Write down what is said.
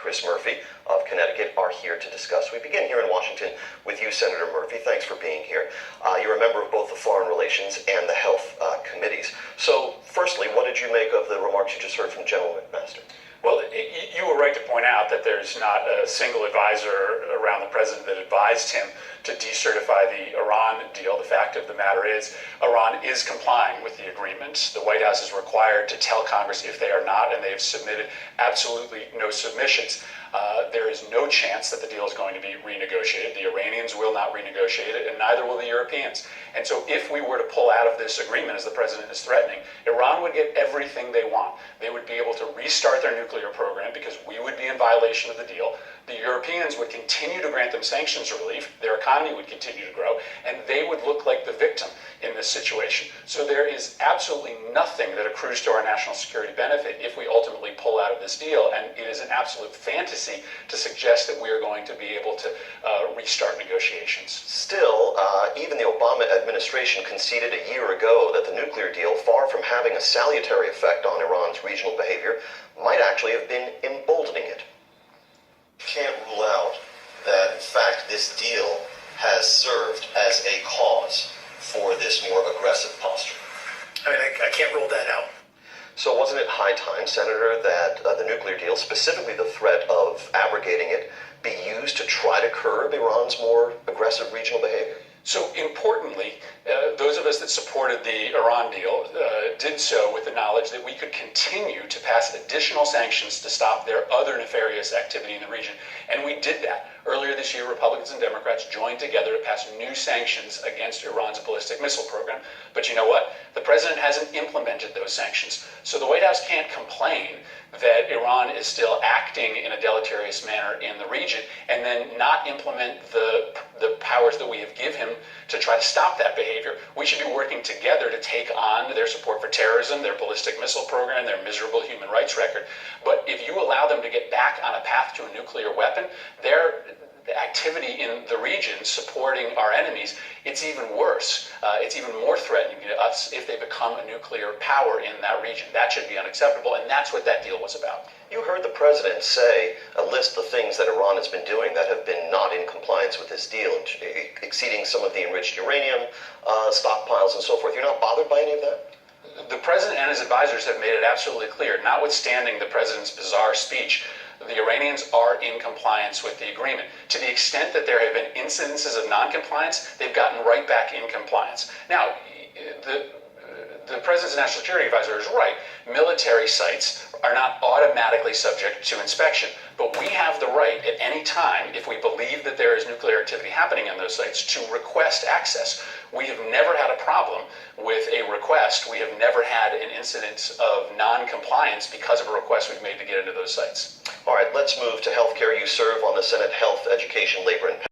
Chris Murphy of Connecticut are here to discuss. We begin here in Washington with you, Senator Murphy. Thanks for being here. You're a member of both the Foreign Relations and the Health Committees. So, firstly, what did you make of the remarks you just heard from General McMaster? Well, you were right to point out that there's not a single advisor around the president that advised him to decertify the Iran deal. The fact of the matter is, Iran is complying with the agreement. The White House is required to tell Congress if they are not, and they have submitted absolutely no submissions. There is no chance that the deal is going to be renegotiated. The Iranians will not renegotiate it, and neither will the Europeans. And so if we were to pull out of this agreement, as the president is threatening, Iran would get everything they want. They would be able to restart their nuclear program because we would be in violation of the deal. The Europeans would continue to grant them sanctions relief, their economy would continue to grow, and they would look like the victim in this situation. So there is absolutely nothing that accrues to our national security benefit if we ultimately pull out of this deal, and it is an absolute fantasy to suggest that we are going to be able to restart negotiations. Still, even the Obama administration conceded a year ago that the nuclear deal, far from having a salutary effect on Iran's regional behavior, might actually have been emboldening it. Can't rule out that, in fact, this deal has served as a cause for this more aggressive posture. I mean, I can't rule that out. So wasn't it high time, Senator, that the nuclear deal, specifically the threat of abrogating it, be used to try to curb Iran's more aggressive regional behavior? So importantly, those of us that supported the Iran deal did so with the knowledge that we could continue to pass additional sanctions to stop their other nefarious activity in the region. And we did that. Earlier this year, Republicans and Democrats joined together to pass new sanctions against Iran's ballistic missile program. But you know what? The president hasn't implemented those sanctions. So the White House can't complain that Iran is still acting in a deleterious manner in the region and then not implement the powers that we have given him to try to stop that behavior. We should be working together to take on their support for terrorism, their ballistic missile program, their miserable human rights record. But if you allow them to get back on a path to a nuclear weapon, their activity in the region supporting our enemies, it's even worse. It's even more threatening to us if they become a nuclear power in that region. That should be unacceptable, and that's what that deal was about. You heard the president say a list of things that Iran has been doing that have been not in compliance with this deal, exceeding some of the enriched uranium stockpiles and so forth. You're not bothered by any of that? The president and his advisors have made it absolutely clear, notwithstanding the president's bizarre speech, the Iranians are in compliance with the agreement. To the extent that there have been incidences of non-compliance, they've gotten right back in compliance. Now, the president's national security advisor is right. Military sites are not automatically subject to inspection, but we have the right at any time, if we believe that there is nuclear activity happening on those sites, to request access. We have never had a problem with a request. We have never had an incident of non-compliance because of a request we've made to get into those sites. All right, let's move to healthcare. You serve on the Senate Health, Education, Labor, and